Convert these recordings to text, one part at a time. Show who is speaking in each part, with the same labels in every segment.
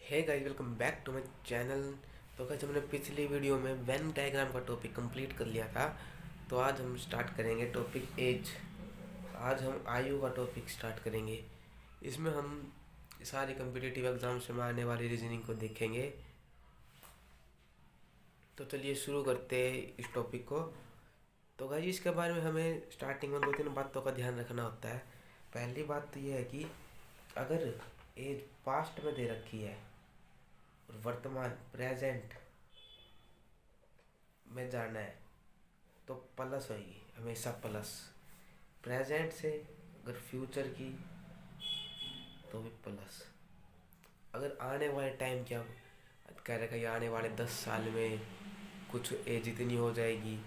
Speaker 1: Hey guys, welcome back to my channel. तो guys, हमने पिछली वीडियो में वेन डायग्राम का टॉपिक कंप्लीट कर लिया था। तो आज हम स्टार्ट करेंगे टॉपिक एज। आज हम आयु का टॉपिक स्टार्ट करेंगे। इसमें हम सारे कम्पिटिटिव एग्जाम्स में आने वाली रीजनिंग को देखेंगे। तो चलिए शुरू करते हैं इस टॉपिक को। तो गाइस, इसके बारे में हमें स्टार्टिंग में 2-3 बातों का ध्यान रखना होता है। पहली बात तो ये है कि अगर एज पास्ट में दे रखी है और वर्तमान प्रेजेंट में जाना है तो प्लस होगी, हमेशा प्लस। प्रेजेंट से अगर फ्यूचर की तो भी प्लस। अगर आने वाले टाइम क्या कह रखा है, आने वाले 10 साल में कुछ एज इतनी हो जाएगी,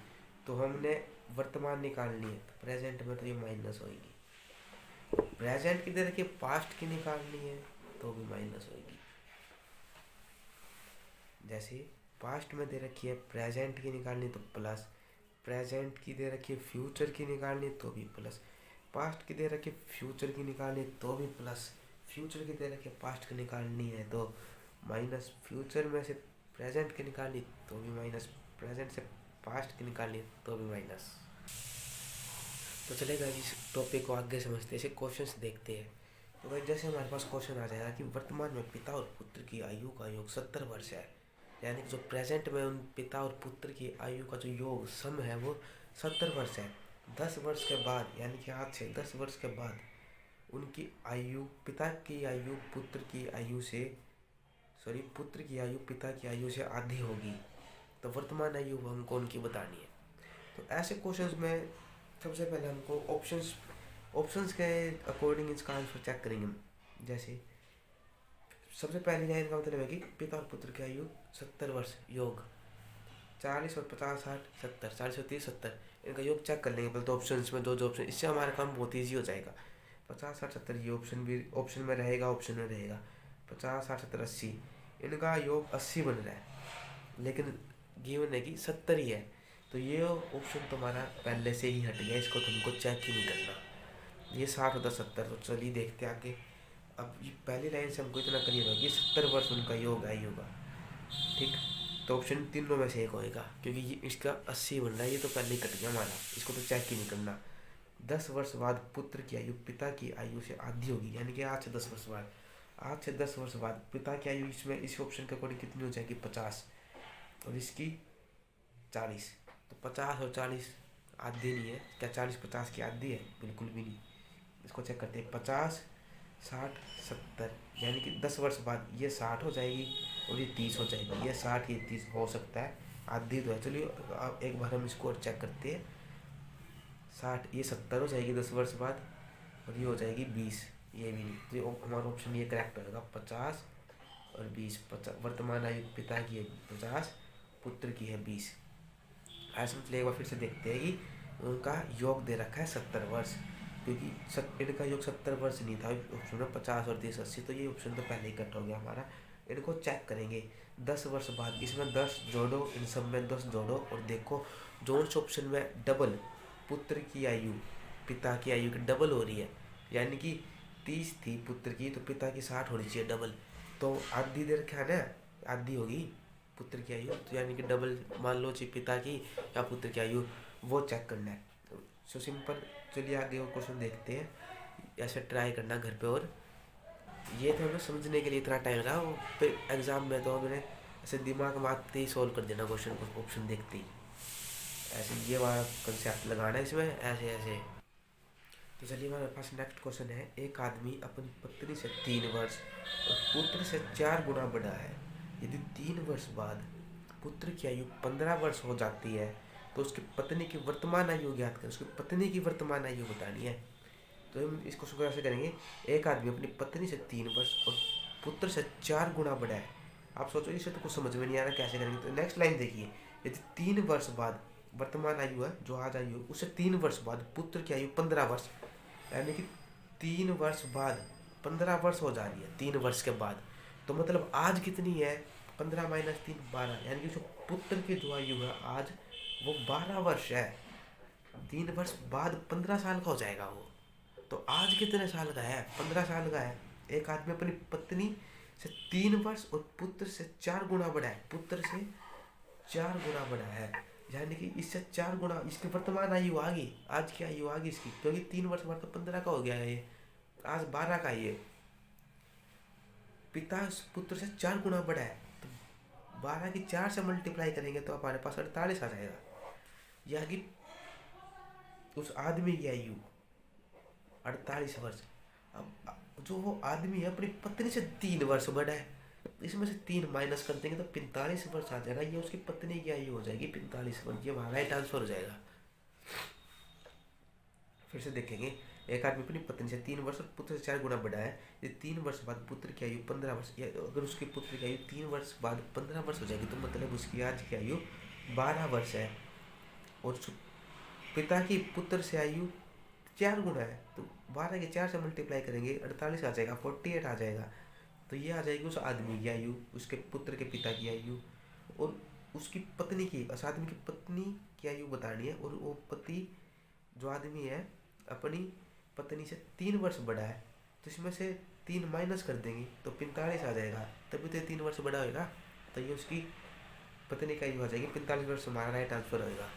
Speaker 1: तो हमने वर्तमान निकालनी है तो प्रेजेंट में तो ये माइनस होगी। प्रेजेंट की तरह के पास्ट की निकालनी है तो भी माइनस होगी। जैसे पास्ट में दे रखी है प्रेजेंट की निकालनी तो प्लस, प्रेजेंट की दे रखी है फ्यूचर की निकालनी तो भी प्लस, पास्ट की दे रखी है फ्यूचर की निकालनी तो भी प्लस, फ्यूचर की दे रखी है पास्ट की निकालनी है तो माइनस, फ्यूचर में से प्रेजेंट की निकालनी तो भी माइनस, प्रेजेंट से पास्ट की निकालनी तो भी माइनस। तो चलेगा, इस टॉपिक को आगे समझते हैं, इसे क्वेश्चंस देखते हैं। तो भाई जैसे हमारे पास क्वेश्चन आ जाएगा कि वर्तमान में पिता और पुत्र की आयु का योग 70 वर्ष है, यानी कि जो प्रेजेंट में उन पिता और पुत्र की आयु का जो योग सम है वो 70 वर्ष है। 10 वर्ष के बाद, यानी कि आज से 10 वर्ष के बाद उनकी आयु, पिता की आयु पुत्र की आयु से, सॉरी, पुत्र की आयु पिता की आयु से आधी होगी। तो वर्तमान आयु हमको उनकी बतानी है। तो ऐसे क्वेश्चंस में सबसे पहले हमको ऑप्शंस के अकॉर्डिंग इसका आंसर चेक करेंगे हम। जैसे सबसे पहली लाइन का मतलब है कि पिता और पुत्र की आयु 70 वर्ष, योग 40 और 50 60 70, 40 और 30 70, इनका योग चेक कर लेंगे पहले तो ऑप्शंस में। दो ऑप्शन, इससे हमारा काम बहुत ईजी हो जाएगा। 50 60 70 ये ऑप्शन भी ऑप्शन में रहेगा, ऑप्शन में रहेगा 50 60 70 80, इनका योग 80 बन रहा है, लेकिन गिवन है कि 70 ही है। तो ये ऑप्शन तुम्हारा पहले से ही हट गया, इसको तुमको चेक ही नहीं करना। ये 60 होता 70। तो चलिए देखते हैं आगे। अब ये पहली लाइन से हमको इतना क्लियर होगा कि 70 वर्ष उनका योग है, होगा ठीक। तो ऑप्शन तीनों में से एक होएगा, क्योंकि ये इसका 80 बन रहा है, ये तो पहले ही कट गया हमारा, इसको तो चेक ही नहीं करना। 10 वर्ष बाद पुत्र की आयु पिता की आयु से आधी होगी, यानी कि आज से 10 वर्ष बाद, आज से 10 वर्ष बाद पिता की आयु इसमें इस ऑप्शन के अकॉर्डिंग कितनी हो जाएगी 50, और इसकी 40। तो 50 और 40 आधी नहीं है क्या? 40 50 की आधी है? बिल्कुल भी नहीं। इसको चेक करते हैं। 50 60 70, यानी कि 10 वर्ष बाद ये 60 हो जाएगी और ये 30 हो जाएगी। ये 60 ये 30 हो सकता है, आधी तो है। चलिए अब एक बार हम इसको और चेक करते हैं। 60 ये 70 हो जाएगी 10 वर्ष बाद, और ये हो जाएगी 20, ये भी नहीं। तो हमारा ऑप्शन ये करेक्ट होगा, 50 और 20। वर्तमान आयु पिता की है 50, पुत्र की है 20। ऐसे मतलब एक बार फिर से देखते हैं कि उनका योग दे रखा है 70 वर्ष, क्योंकि इनका योग 70 वर्ष नहीं था ऑप्शन में, 50 और 30 80, तो ये ऑप्शन तो पहले ही कट हो गया हमारा। इनको चेक करेंगे 10 वर्ष बाद, इसमें 10 जोड़ो, इन सब में 10 जोड़ो और देखो जो उस ऑप्शन में डबल पुत्र की आयु पिता की आयु की डबल हो रही है, यानी कि 30 थी पुत्र की तो पिता की 60 होनी चाहिए डबल। तो आधी देर क्या है ना, आधी होगी पुत्र की आयु, तो यानी कि डबल मान लो चाहिए पिता की या पुत्र की आयु, वो चेक करना है। So simple. चलिए आगे और क्वेश्चन देखते हैं, ऐसे ट्राई करना घर पे। और ये तो हमें समझने के लिए इतना टाइम लगा, वो एग्जाम में तो हमने ऐसे दिमाग में आते ही सोल्व कर देना क्वेश्चन को, ऑप्शन देखते ही ऐसे ये वाला कंसेप्ट लगाना है इसमें, ऐसे ऐसे। तो चलिए हमारे पास नेक्स्ट क्वेश्चन है। एक आदमी अपनी पत्नी से 3 वर्ष और पुत्र से 4 गुना बड़ा है। यदि 3 वर्ष बाद पुत्र की आयु 15 वर्ष हो जाती है तो उसकी पत्नी की वर्तमान आयु ज्ञात करें। उसकी पत्नी की वर्तमान आयु बतानी है। तो हम इस क्वेश्चन को ऐसे करेंगे। एक आदमी अपनी पत्नी से 3 वर्ष और पुत्र से 4 गुना बड़ा है। आप सोचो इसे तो कुछ समझ में नहीं आ रहा कैसे करेंगे। तो नेक्स्ट लाइन देखिए, यदि 3 वर्ष बाद वर्तमान आयु है जो आज आयु है, उससे 3 वर्ष बाद पुत्र की आयु 15 वर्ष, यानी कि 3 वर्ष बाद 15 वर्ष हो जा रही है 3 वर्ष के बाद। तो मतलब आज कितनी है? 15 माइनस 3 12, यानी कि जो पुत्र की जो आयु है आज वो 12 वर्ष है। 3 वर्ष बाद 15 साल का हो जाएगा वो। तो आज कितने साल का है? 15 साल का है। एक आदमी अपनी पत्नी से 3 वर्ष और पुत्र से 4 गुना बड़ा है, पुत्र से 4 गुना बड़ा है, यानी कि इससे 4 गुना इसकी वर्तमान आयु आ गई, आज की आयु आ गई इसकी, क्योंकि 3 वर्ष बाद तो 15 का हो गया है, ये आज 12 का ये। पिता पुत्र से 4 गुना बड़ा है, तो 12 की 4 से मल्टीप्लाई करेंगे तो हमारे पास 48 आ जाएगा। यह कि उस आदमी की आयु 48 वर्ष। अब जो वो आदमी है अपनी पत्नी से 3 वर्ष बड़ा है, इसमें से 3 माइनस कर देंगे तो 45 वर्ष आ जाएगा, ये उसकी पत्नी की आयु हो जाएगी 45 वर्ष, ये हमारा राइट आंसर हो जाएगा। फिर से देखेंगे, एक आदमी अपनी पत्नी से 3 वर्ष और पुत्र से 4 गुना बड़ा है, ये 3 वर्ष बाद पुत्र की आयु 15 वर्ष, या अगर उसके पुत्र की आयु 3 वर्ष बाद 15 वर्ष हो जाएगी तो मतलब उसकी आज की आयु 12 वर्ष है, और पिता की पुत्र से आयु 4 गुना है, तो 12 के 4 से मल्टीप्लाई करेंगे 48 आ जाएगा, 48 आ जाएगा, तो ये आ जाएगी उस आदमी की आयु, उसके पुत्र के पिता की आयु, और उसकी पत्नी की, उस आदमी की पत्नी की आयु बतानी है, और वो पति जो आदमी है अपनी पत्नी से 3 वर्ष बड़ा है, तो इसमें से 3 माइनस कर देंगे तो 45 आ जाएगा, तभी तो 3 वर्ष बड़ा होगा, तो ये उसकी पत्नी का आयु आ जाएगी 45 वर्ष, हमारा राइट आंसर होगा।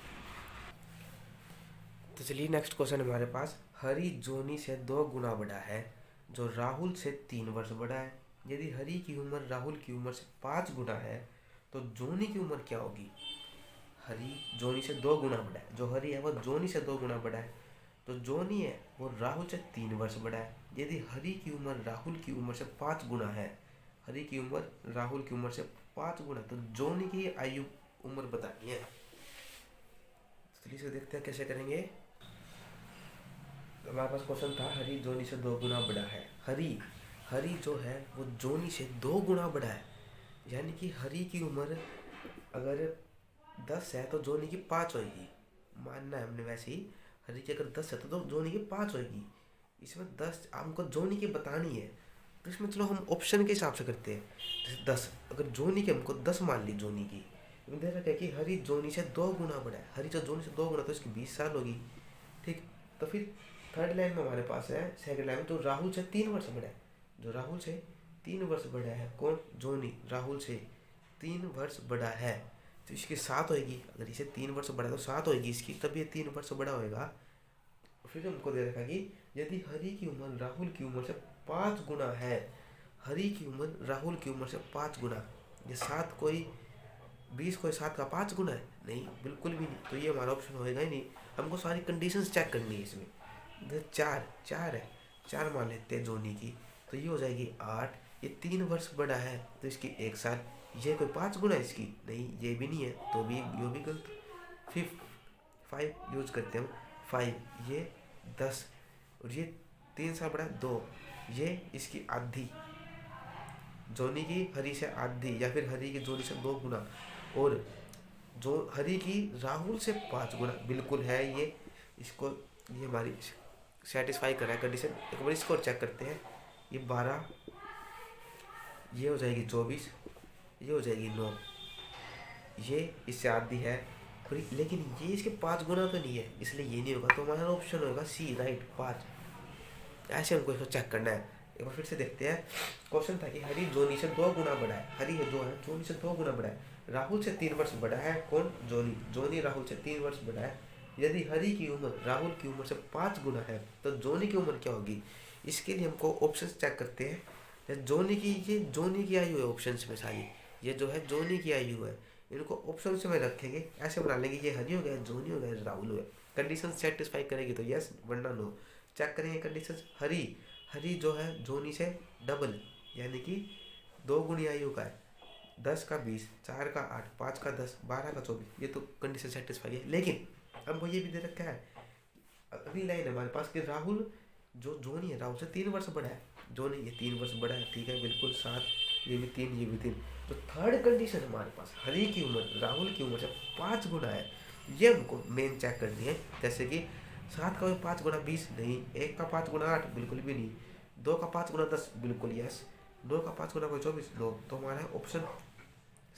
Speaker 1: तो चलिए नेक्स्ट क्वेश्चन हमारे पास, हरी जोनी से 2 गुना बड़ा है, जो राहुल से 3 वर्ष बड़ा है, यदि हरी की उम्र राहुल की उम्र से 5 गुना है तो जोनी की उम्र क्या होगी। हरी जोनी से 2 गुना बड़ा है, जो हरी है वो जोनी से 2 गुना बड़ा है, तो जोनी है वो राहुल से 3 वर्ष बड़ा है, यदि हरी की उम्र राहुल की उम्र से 5 गुना है, हरी की उम्र राहुल की उम्र से 5 गुना, तो जोनी की आयु उम्र बतानी है। चलिए इसे देखते हैं कैसे करेंगे। तो हमारे पास क्वेश्चन था, हरी जोनी से 2 गुना बड़ा है, हरी जो है वो जोनी से 2 गुना बड़ा है, यानी कि हरी की उम्र अगर 10 है तो जोनी की 5 होगी, मानना है हमने वैसे ही, हरी की अगर 10 है तो जोनी की 5 होगी, इसमें 10 हमको जोनी की बतानी है, तो इसमें चलो हम ऑप्शन के हिसाब से करते हैं, जैसे 10 अगर जोनी की हमको 10 मान ली, जोनी की दे रखा है कि हरी जोनी से 2 गुना बड़ा है, हरी जो जोनी से 2 गुना तो इसकी 20 साल होगी, ठीक। तो फिर थर्ड लाइन में हमारे पास है, सेकंड लाइन में, तो राहुल से 3 वर्ष बड़ा है, जो राहुल से 3 वर्ष बड़ा है, कौन, जोनी राहुल से 3 वर्ष बड़ा है, तो इसकी 7 होगी, अगर इसे 3 वर्ष बड़ा है तो 7 होगी इसकी, तब ये 3 वर्ष बड़ा होएगा। फिर हमको दे रखा कि यदि हरी की उम्र राहुल की उम्र से 5 गुना है, हरी की उम्र राहुल की उम्र से 5 गुना, ये 7 कोई 20 कोई 7 का 5 गुना है, नहीं बिल्कुल भी नहीं, तो ये हमारा ऑप्शन होएगा ही नहीं। हमको सारी कंडीशंस चेक करनी है इसमें, 4 है, 4 मान लेते हैं जोनी की, तो ये हो जाएगी 8, ये 3 वर्ष बड़ा है तो इसकी 1 साल, ये कोई 5 गुना है इसकी, नहीं ये भी नहीं है, तो भी ये भी गलत। फिर 5 यूज करते हैं हम, 5 ये 10, और ये 3 साल बड़ा 2, ये इसकी आधी, जोनी की हरी से आधी, या फिर हरी की जोनी से 2 गुना, और जो हरी की राहुल से 5 गुना, बिल्कुल है ये, इसको ये हमारी सेटिस्फाई कर रहा है कंडीशन। एक बार इसको चेक करते हैं, ये 12, ये हो जाएगी 24, ये हो जाएगी 9, ये इससे आधी है, लेकिन ये इसके 5 गुना तो नहीं है, इसलिए ये नहीं होगा, तो हमारा ऑप्शन होगा सी, राइट 5। ऐसे हमको इसको चेक करना है। एक बार फिर से देखते हैं, क्वेश्चन था कि हरी जोनी से 2 गुना बड़ा है, हरी जो है जोनी से 2 गुना बड़ा है, राहुल से 3 वर्ष बड़ा है, कौन, जोनी राहुल से 3 वर्ष बड़ा है, यदि हरी की उम्र राहुल की उम्र से 5 गुना है तो जोनी की उम्र क्या होगी। इसके लिए हमको ऑप्शन चेक करते हैं, जोनी की, ये जोनी की आयु है ऑप्शन में सारी, ये जो है जोनी की आयु है, इनको ऑप्शन में रखेंगे, ऐसे बना लेंगे, ये हरी हो गया, जोनी हो गया, राहुल हो गया, कंडीशन सेटिस्फाई करेगी तो यस, वरना नो। चेक करेंगे कंडीशन, हरी जो है जोनी से डबल, यानी कि 2 गुनी आयु का है, 10 का 20, 4 का 8, 5 का 10, 12 का 24, ये तो कंडीशन सेटिस्फाई है। लेकिन हमको ये भी दे रखा है, अगली लाइन है हमारे पास कि राहुल जो जोनी है राहुल से 3 वर्ष बड़ा है, जोनी ये 3 वर्ष बड़ा है, ठीक है बिल्कुल 7, ये भी 3, ये भी 3। तो थर्ड कंडीशन हमारे पास, हरी की उम्र राहुल की उम्र से 5 गुना है, ये हमको मेन चेक करनी है। जैसे कि 7 का 5 गुना 20 नहीं, 1 का 5 गुना 8 बिल्कुल भी नहीं, 2 का 5 गुना 10 बिल्कुल यस, 2 का 5 गुना कोई 24 नो, तो हमारा ऑप्शन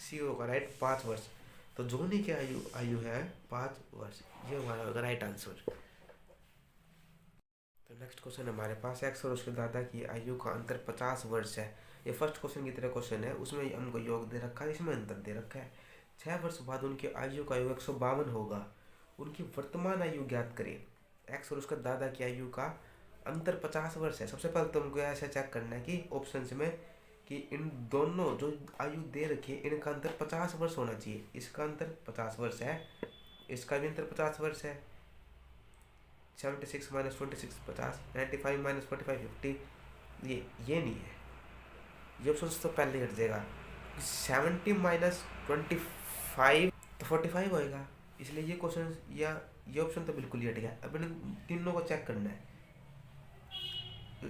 Speaker 1: सी होगा राइट, 5 वर्ष। तो जोनी की आयु है 5 वर्ष, ये हमारा होगा राइट आंसर। तो नेक्स्ट क्वेश्चन हमारे पास, एक्स और उसके दादा की आयु का अंतर 50 वर्ष है, ये फर्स्ट क्वेश्चन की तरह क्वेश्चन है, उसमें हमको योग दे रखा है, इसमें अंतर दे रखा है। 6 वर्ष बाद उनकी आयु का योग 152 होगा। उनकी वर्तमान आयु ज्ञात करें। एक्स और उसका दादा की आयु का अंतर 50 वर्ष है। सबसे पहले तुमको ऐसा चेक करना है कि ऑप्शन में कि इन दोनों जो आयु दे रखी है इनका अंतर 50 वर्ष होना चाहिए। इसका अंतर 50 वर्ष है, इसका भी अंतर 50 वर्ष है। 76 - 26 50, 95 - 45 50। ये नहीं है, ये ऑप्शन तो पहले हट जाएगा। 70 - 25 तो 45 होएगा, इसलिए ये क्वेश्चन या ये ऑप्शन तो बिल्कुल ही हट गया। अब इन तीनों को चेक करना है।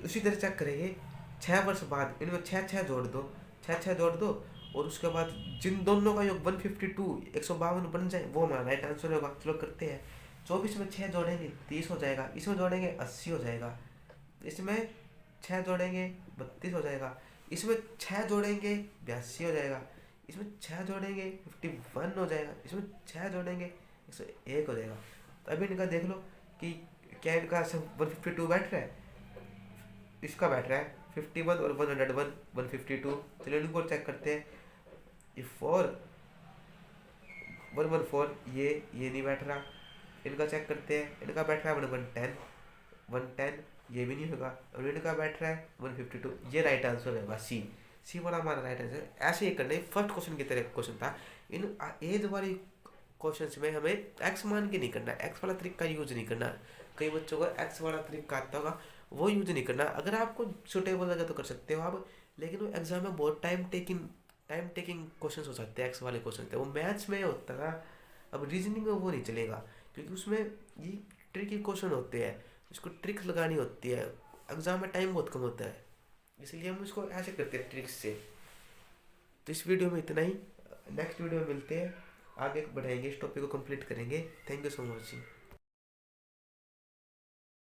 Speaker 1: उसी तरह चेक करेंगे 6 वर्ष बाद इनमें 6 जोड़ दो, 6 जोड़ दो और उसके बाद जिन दोनों का योग 152 152 बन जाए वो हमारा राइट आंसर होगा। चलो करते हैं। 24 में 6 जोड़ेंगे 30 हो जाएगा, इसमें जोड़ेंगे 80 हो जाएगा, इसमें 6 जोड़ेंगे 32 हो जाएगा, इसमें 6 जोड़ेंगे 82 हो जाएगा, इसमें 6 जोड़ेंगे 51 हो जाएगा, इसमें 6 जोड़ेंगे 101 हो जाएगा। तो अभी इनका देख लो कि क्या इनका सब 152 बैठ रहा है, इसका बैठ रहा है 51 और 101 152। चलो इनको चेक करते हैं। ये 4 114 ये नहीं बैठ रहा। इनका चेक करते हैं, इनका बैठ रहा है 110 ये भी नहीं होगा। और इनका बैठ रहा है 152, ये राइट आंसर है। बस सी वाला हमारा राइट आंसर। ऐसे ही करना है, फर्स्ट क्वेश्चन की तरह क्वेश्चन था। इन एज वाली क्वेश्चन में हमें एक्स मान के नहीं करना, एक्स वाला तरीका यूज नहीं करना। कई बच्चों को एक्स वाला तरीका आता होगा, वो यूज नहीं करना। अगर आपको सुटेबल लगे तो कर सकते हो आप, लेकिन वो एग्जाम में बहुत टाइम टेकिंग क्वेश्चन हो सकते हैं। एक्स वाले क्वेश्चन थे वो मैथ्स में होता है, अब रीजनिंग में वो नहीं चलेगा, क्योंकि उसमें ये ट्रिकी क्वेश्चन होते हैं, इसको ट्रिक्स लगानी होती है। एग्जाम में टाइम बहुत कम होता है, इसलिए हम इसको ऐसे करते हैं ट्रिक्स से। तो इस वीडियो में इतना ही, नेक्स्ट वीडियो में मिलते हैं, आगे बढ़ाएंगे, इस टॉपिक को कंप्लीट करेंगे। Thank you so much.